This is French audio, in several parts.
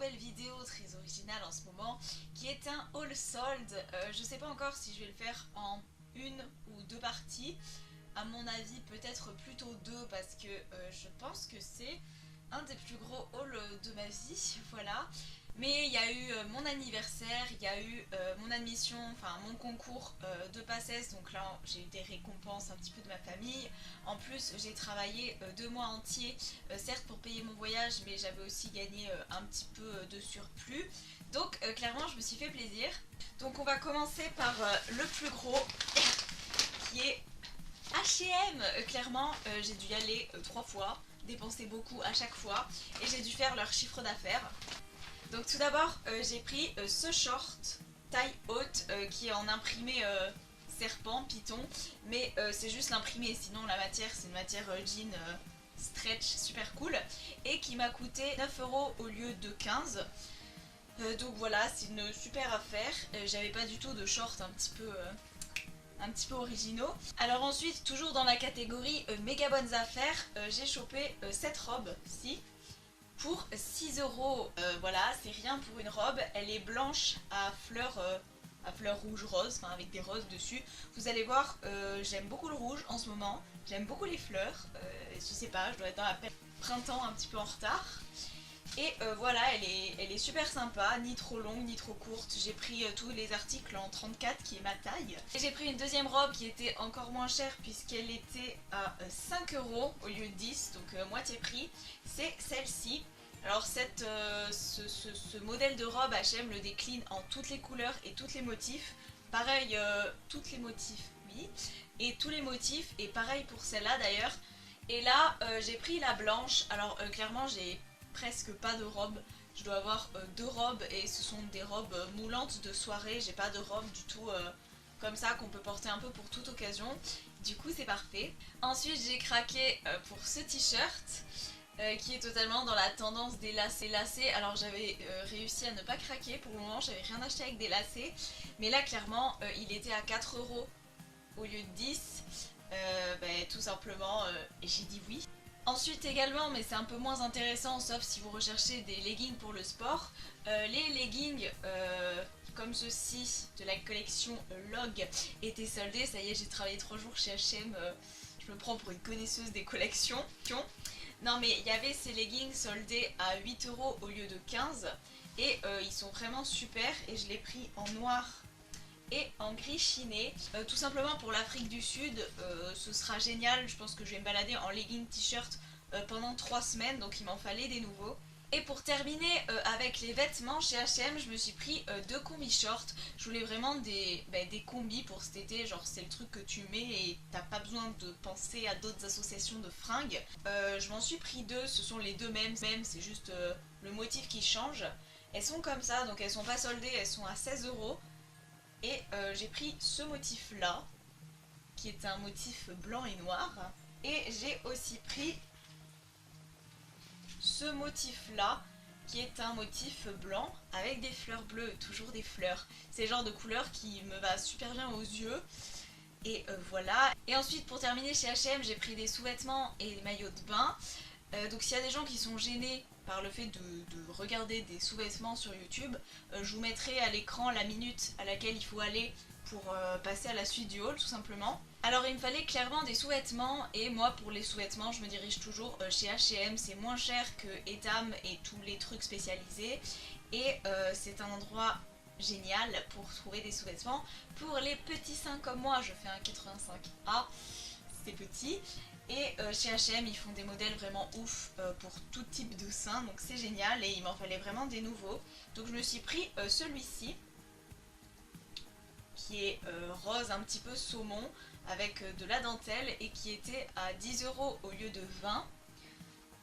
nouvelle vidéo très originale en ce moment qui est un haul solde. Je sais pas encore si je vais le faire en une ou deux parties. À mon avis peut-être plutôt deux parce que je pense que c'est un des plus gros hauls de ma vie, voilà. Mais il y a eu mon anniversaire, il y a eu mon admission, enfin mon concours de PACES, donc là j'ai eu des récompenses un petit peu de ma famille. En plus j'ai travaillé 2 mois entiers, certes pour payer mon voyage, mais j'avais aussi gagné un petit peu de surplus. Donc clairement je me suis fait plaisir. Donc on va commencer par le plus gros qui est H&M. Clairement j'ai dû y aller 3 fois, dépenser beaucoup à chaque fois et j'ai dû faire leur chiffre d'affaires. Donc tout d'abord j'ai pris ce short taille haute qui est en imprimé serpent, python, mais c'est juste l'imprimé, sinon la matière c'est une matière jean stretch super cool et qui m'a coûté 9 € au lieu de 15. Donc voilà, c'est une super affaire. J'avais pas du tout de short un petit peu originaux. Alors ensuite, toujours dans la catégorie méga bonnes affaires, j'ai chopé cette robe-ci pour 6 €. Voilà, c'est rien pour une robe. Elle est blanche à fleurs rouge rose, enfin avec des roses dessus. Vous allez voir, j'aime beaucoup le rouge en ce moment. J'aime beaucoup les fleurs. Je sais pas, je dois être dans la printemps un petit peu en retard. Et voilà, elle est super sympa, ni trop longue ni trop courte. J'ai pris tous les articles en 34 qui est ma taille. Et j'ai pris une deuxième robe qui était encore moins chère puisqu'elle était à 5 € au lieu de 10, donc moitié prix. C'est celle-ci. Alors ce modèle de robe H&M le décline en toutes les couleurs et tous les motifs. Pareil, toutes les motifs, oui. Et tous les motifs, et pareil pour celle-là d'ailleurs. Et là, j'ai pris la blanche. Alors clairement, j'ai presque pas de robe. Je dois avoir 2 robes et ce sont des robes moulantes de soirée. J'ai pas de robe du tout comme ça qu'on peut porter un peu pour toute occasion. Du coup, c'est parfait. Ensuite, j'ai craqué pour ce t-shirt. Qui est totalement dans la tendance des lacets. Alors j'avais réussi à ne pas craquer pour le moment, j'avais rien acheté avec des lacets. Mais là clairement il était à 4 € au lieu de 10. Tout simplement j'ai dit oui. Ensuite également, mais c'est un peu moins intéressant sauf si vous recherchez des leggings pour le sport, les leggings comme ceux-ci de la collection Log étaient soldés. Ça y est, j'ai travaillé 3 jours chez H&M, je me prends pour une connaisseuse des collections. Non mais il y avait ces leggings soldés à 8 € au lieu de 15 et ils sont vraiment super et je l'ai pris en noir et en gris chiné. Tout simplement pour l'Afrique du Sud, ce sera génial. Je pense que je vais me balader en legging t-shirt pendant 3 semaines, donc il m'en fallait des nouveaux. Et pour terminer avec les vêtements, chez H&M je me suis pris 2 combis shorts. Je voulais vraiment des combis pour cet été, genre c'est le truc que tu mets et t'as pas besoin de penser à d'autres associations de fringues. Je m'en suis pris 2, ce sont les 2 mêmes, c'est juste le motif qui change. Elles sont comme ça, donc elles sont pas soldées, elles sont à 16 €. Et j'ai pris ce motif là, qui est un motif blanc et noir. Et j'ai aussi pris ce motif là qui est un motif blanc avec des fleurs bleues, toujours des fleurs. C'est le genre de couleur qui me va super bien aux yeux. Et voilà. Et ensuite pour terminer chez H&M j'ai pris des sous-vêtements et des maillots de bain. Donc s'il y a des gens qui sont gênés par le fait de regarder des sous-vêtements sur YouTube, je vous mettrai à l'écran la minute à laquelle il faut aller pour passer à la suite du haul tout simplement. Alors il me fallait clairement des sous-vêtements et moi pour les sous-vêtements je me dirige toujours chez H&M, c'est moins cher que Etam et tous les trucs spécialisés et c'est un endroit génial pour trouver des sous-vêtements. Pour les petits seins comme moi, je fais un 85A, c'est petit. Et chez H&M ils font des modèles vraiment ouf pour tout type de sein, donc c'est génial et il m'en fallait vraiment des nouveaux. Donc je me suis pris celui-ci qui est rose un petit peu saumon avec de la dentelle et qui était à 10 € au lieu de 20.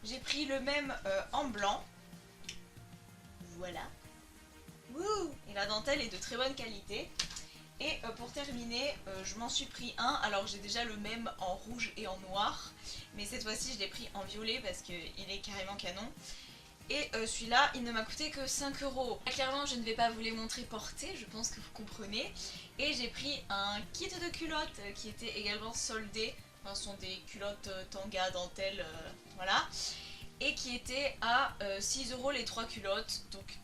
J'ai pris le même en blanc, voilà. Wouh! Et la dentelle est de très bonne qualité. Et pour terminer, je m'en suis pris un. Alors j'ai déjà le même en rouge et en noir, mais cette fois-ci je l'ai pris en violet parce qu'il est carrément canon. Et celui-là, il ne m'a coûté que 5 €. Clairement, je ne vais pas vous les montrer portés, je pense que vous comprenez. Et j'ai pris un kit de culottes qui était également soldé. Enfin, ce sont des culottes tanga, dentelle, voilà. et qui était à 6 € les 3 culottes, donc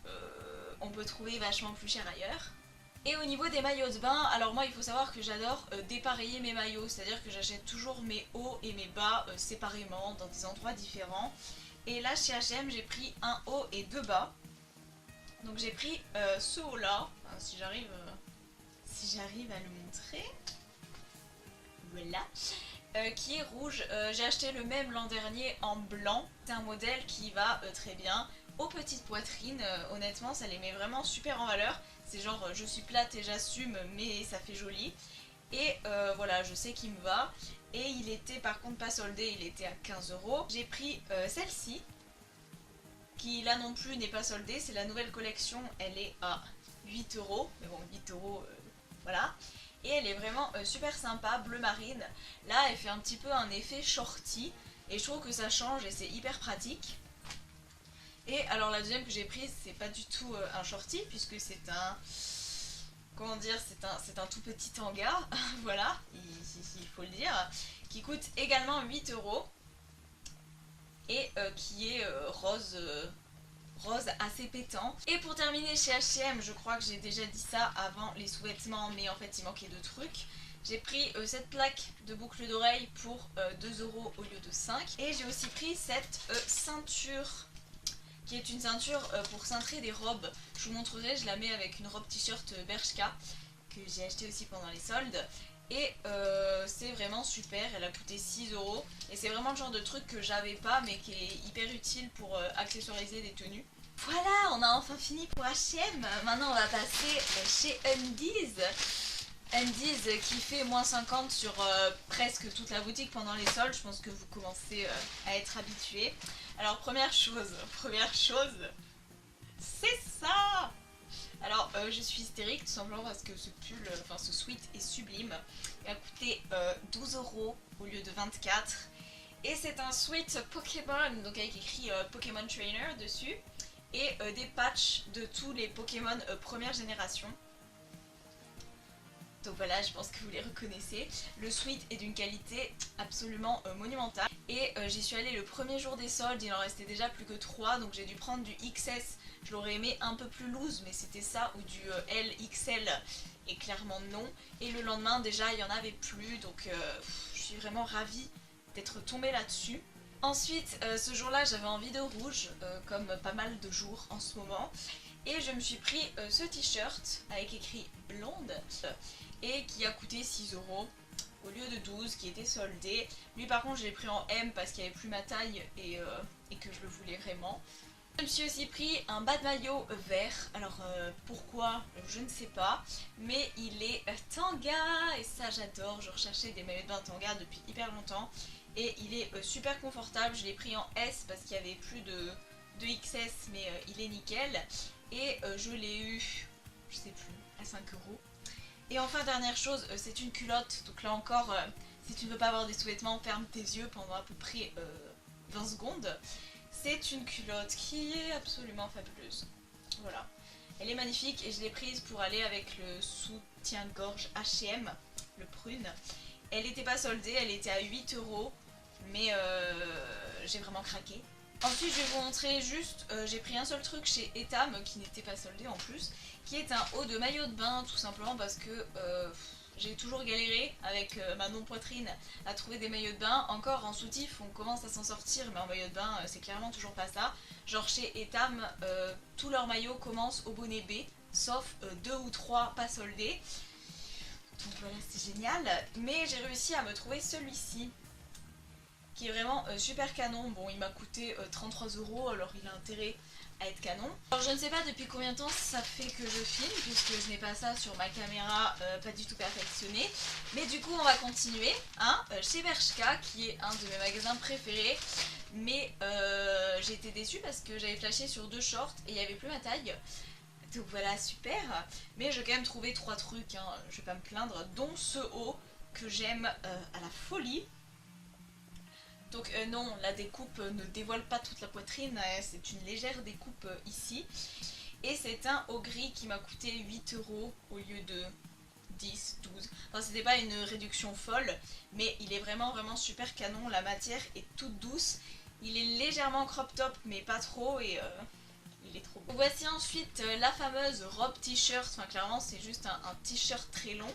on peut trouver vachement plus cher ailleurs. Et au niveau des maillots de bain, alors moi il faut savoir que j'adore dépareiller mes maillots, c'est-à-dire que j'achète toujours mes hauts et mes bas séparément dans des endroits différents. Et là chez H&M j'ai pris un haut et deux bas. Donc j'ai pris ce haut là, si j'arrive à le montrer, voilà, qui est rouge. J'ai acheté le même l'an dernier en blanc, c'est un modèle qui va très bien aux petites poitrines, honnêtement ça les met vraiment super en valeur. C'est genre je suis plate et j'assume mais ça fait joli. Et voilà, je sais qu'il me va. Et il était par contre pas soldé, il était à 15 €. J'ai pris celle-ci, qui là non plus n'est pas soldée, c'est la nouvelle collection, elle est à 8 €. Mais bon, 8 €, voilà. Et elle est vraiment super sympa, bleu marine. Là, elle fait un petit peu un effet shorty. Et je trouve que ça change et c'est hyper pratique. Et alors la deuxième que j'ai prise, c'est pas du tout un shorty, puisque c'est un... Comment dire, c'est un tout petit tanga, voilà, il faut le dire, qui coûte également 8 € et qui est rose assez pétant. Et pour terminer chez H&M, je crois que j'ai déjà dit ça avant les sous-vêtements, mais en fait il manquait deux trucs. J'ai pris cette plaque de boucle d'oreille pour 2 € au lieu de 5. Et j'ai aussi pris cette ceinture qui est une ceinture pour cintrer des robes. Je vous montrerai, je la mets avec une robe t-shirt Bershka que j'ai acheté aussi pendant les soldes. Et c'est vraiment super, elle a coûté 6 € et c'est vraiment le genre de truc que j'avais pas mais qui est hyper utile pour accessoiriser des tenues. Voilà, on a enfin fini pour H&M. Maintenant on va passer chez Undies. Undies qui fait moins 50 sur presque toute la boutique pendant les soldes. Je pense que vous commencez à être habitués. Alors première chose, c'est ça. Alors je suis hystérique tout simplement parce que ce pull, enfin ce sweat est sublime. Il a coûté 12 € au lieu de 24. Et c'est un sweat Pokémon, donc avec écrit Pokémon Trainer dessus. Et des patchs de tous les Pokémon première génération. Donc voilà, je pense que vous les reconnaissez. Le sweat est d'une qualité absolument monumentale. Et j'y suis allée le premier jour des soldes, il en restait déjà plus que 3, donc j'ai dû prendre du XS. Je l'aurais aimé un peu plus loose, mais c'était ça, ou du LXL, et clairement non. Et le lendemain déjà, il n'y en avait plus, donc je suis vraiment ravie d'être tombée là-dessus. Ensuite, ce jour-là, j'avais envie de rouge, comme pas mal de jours en ce moment. Et je me suis pris ce t-shirt avec écrit blonde et qui a coûté 6 € au lieu de 12, qui était soldé. Lui par contre je l'ai pris en M parce qu'il n'y avait plus ma taille et que je le voulais vraiment. Je me suis aussi pris un bas de maillot vert, alors pourquoi je ne sais pas, mais il est tanga et ça j'adore, je recherchais des maillots de bain tanga depuis hyper longtemps et il est super confortable. Je l'ai pris en S parce qu'il n'y avait plus de XS mais il est nickel et je l'ai eu, je sais plus, à 5 €. Et enfin dernière chose, c'est une culotte, donc là encore, si tu ne veux pas avoir des sous-vêtements, ferme tes yeux pendant à peu près 20 secondes. C'est une culotte qui est absolument fabuleuse, voilà. Elle est magnifique et je l'ai prise pour aller avec le soutien-gorge H&M, le prune. Elle n'était pas soldée, elle était à 8 €, mais j'ai vraiment craqué. Ensuite je vais vous montrer juste, j'ai pris un seul truc chez Etam qui n'était pas soldé en plus, qui est un haut de maillot de bain tout simplement parce que j'ai toujours galéré avec ma non-poitrine à trouver des maillots de bain. Encore en soutif on commence à s'en sortir mais en maillot de bain c'est clairement toujours pas ça. Genre chez Etam tous leurs maillots commencent au bonnet B sauf 2 ou 3 pas soldés. Donc voilà c'est génial, mais j'ai réussi à me trouver celui-ci qui est vraiment super canon. Bon, il m'a coûté 33 €, alors il a intérêt à être canon. Alors je ne sais pas depuis combien de temps ça fait que je filme, puisque je n'ai pas ça sur ma caméra pas du tout perfectionnée. Mais du coup on va continuer, hein, chez Bershka, qui est un de mes magasins préférés. Mais j'ai été déçue parce que j'avais flashé sur 2 shorts et il n'y avait plus ma taille. Donc voilà, super. Mais j'ai quand même trouvé 3 trucs, hein, je vais pas me plaindre, dont ce haut que j'aime à la folie. Donc non, la découpe ne dévoile pas toute la poitrine, c'est une légère découpe ici. Et c'est un haut gris qui m'a coûté 8 € au lieu de 10, 12. Enfin c'était pas une réduction folle, mais il est vraiment super canon, la matière est toute douce. Il est légèrement crop top mais pas trop et il est trop beau. Voici ensuite la fameuse robe t-shirt, enfin clairement c'est juste un t-shirt très long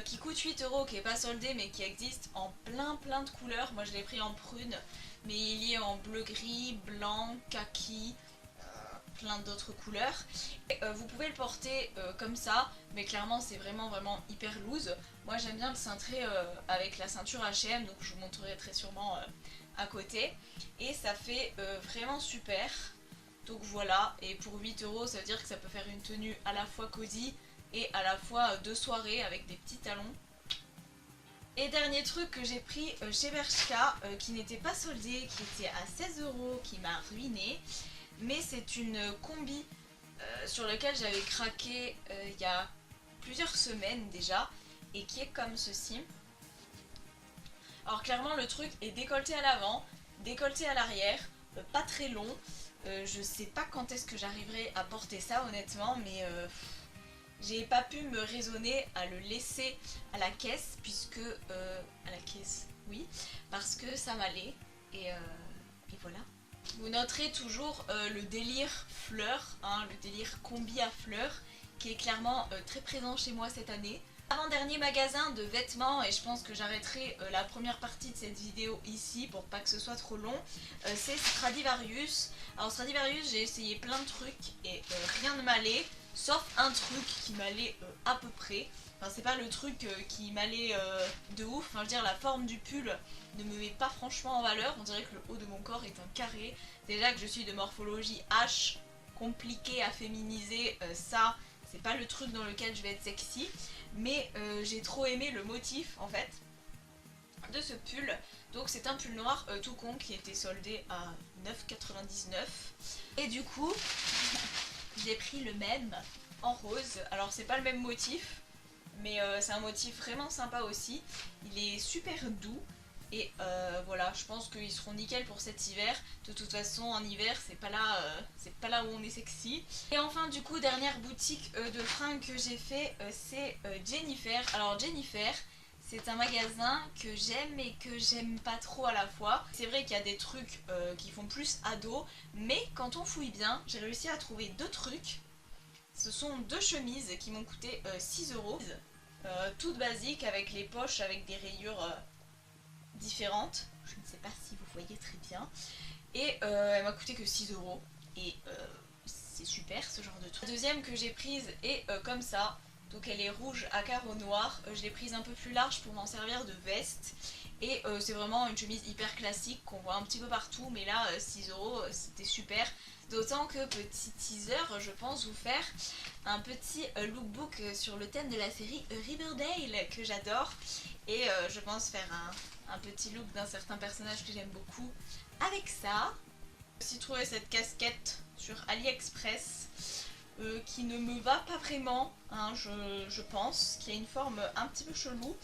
qui coûte 8 €, qui est pas soldé mais qui existe en plein de couleurs. Moi je l'ai pris en prune mais il y est en bleu gris, blanc, kaki, plein d'autres couleurs. Et, vous pouvez le porter comme ça, mais clairement c'est vraiment hyper loose. Moi j'aime bien le cintrer avec la ceinture H&M, donc je vous montrerai très sûrement à côté. Et ça fait vraiment super. Donc voilà, et pour 8 €, ça veut dire que ça peut faire une tenue à la fois cosy et à la fois de soirée avec des petits talons. Et dernier truc que j'ai pris chez Bershka, qui n'était pas soldé, qui était à 16 €, qui m'a ruiné. Mais c'est une combi sur laquelle j'avais craqué il y a plusieurs semaines déjà, et qui est comme ceci. Alors clairement le truc est décolleté à l'avant, décolleté à l'arrière, pas très long. Je sais pas quand est-ce que j'arriverai à porter ça honnêtement, mais j'ai pas pu me raisonner à le laisser à la caisse, puisque... à la caisse, oui, parce que ça m'allait, et voilà. Vous noterez toujours le délire fleurs, hein, le délire combi à fleurs, qui est clairement très présent chez moi cette année. Avant-dernier magasin de vêtements, et je pense que j'arrêterai la première partie de cette vidéo ici pour pas que ce soit trop long, c'est Stradivarius. Alors Stradivarius, j'ai essayé plein de trucs et rien ne m'allait, sauf un truc qui m'allait à peu près. Enfin c'est pas le truc qui m'allait de ouf, enfin je veux dire la forme du pull ne me met pas franchement en valeur, on dirait que le haut de mon corps est un carré. Déjà que je suis de morphologie H, compliquée à féminiser, ça c'est pas le truc dans lequel je vais être sexy. Mais j'ai trop aimé le motif en fait de ce pull. Donc c'est un pull noir tout con qui était soldé à 9,99 €. Et du coup j'ai pris le même en rose. Alors c'est pas le même motif, mais c'est un motif vraiment sympa aussi. Il est super doux. Et voilà, je pense qu'ils seront nickel pour cet hiver. De toute façon, en hiver, c'est pas là où on est sexy. Et enfin, du coup, dernière boutique de fringues que j'ai fait, c'est Jennifer. Alors Jennifer, c'est un magasin que j'aime et que j'aime pas trop à la fois. C'est vrai qu'il y a des trucs qui font plus ado, mais quand on fouille bien, j'ai réussi à trouver deux trucs. Ce sont deux chemises qui m'ont coûté 6 €. Toutes basiques avec les poches, avec des rayures... différentes, je ne sais pas si vous voyez très bien, et elle m'a coûté que 6 € et c'est super ce genre de truc. La deuxième que j'ai prise est comme ça, donc elle est rouge à carreaux noirs, je l'ai prise un peu plus large pour m'en servir de veste, et c'est vraiment une chemise hyper classique qu'on voit un petit peu partout, mais là 6 € c'était super. D'autant que, petit teaser, je pense vous faire un petit lookbook sur le thème de la série Riverdale que j'adore. Et je pense faire un petit look d'un certain personnage que j'aime beaucoup avec ça. J'ai aussi trouvé cette casquette sur AliExpress qui ne me va pas vraiment, hein, je pense, qui a une forme un petit peu chelou.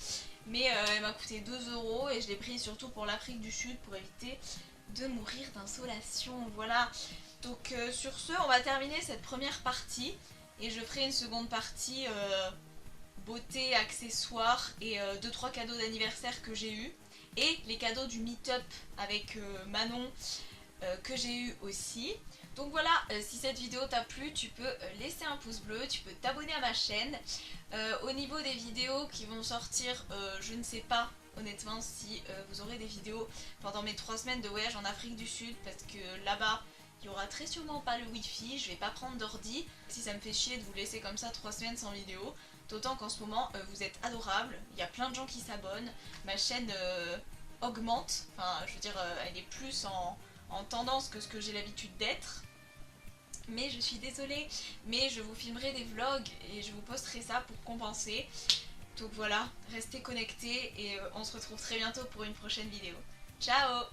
Mais elle m'a coûté 2 € et je l'ai prise surtout pour l'Afrique du Sud pour éviter de mourir d'insolation. Voilà. Donc sur ce, on va terminer cette première partie et je ferai une seconde partie beauté, accessoires et 2-3 cadeaux d'anniversaire que j'ai eu et les cadeaux du meet-up avec Manon que j'ai eu aussi. Donc voilà, si cette vidéo t'a plu, tu peux laisser un pouce bleu, tu peux t'abonner à ma chaîne. Au niveau des vidéos qui vont sortir, je ne sais pas honnêtement si vous aurez des vidéos pendant mes 3 semaines de voyage en Afrique du Sud, parce que là-bas il n'y aura très sûrement pas le wifi, je vais pas prendre d'ordi. Si ça me fait chier de vous laisser comme ça 3 semaines sans vidéo, d'autant qu'en ce moment vous êtes adorables, il y a plein de gens qui s'abonnent, ma chaîne augmente, enfin je veux dire elle est plus en tendance que ce que j'ai l'habitude d'être. Mais je suis désolée, mais je vous filmerai des vlogs et je vous posterai ça pour compenser. Donc voilà, restez connectés et on se retrouve très bientôt pour une prochaine vidéo. Ciao!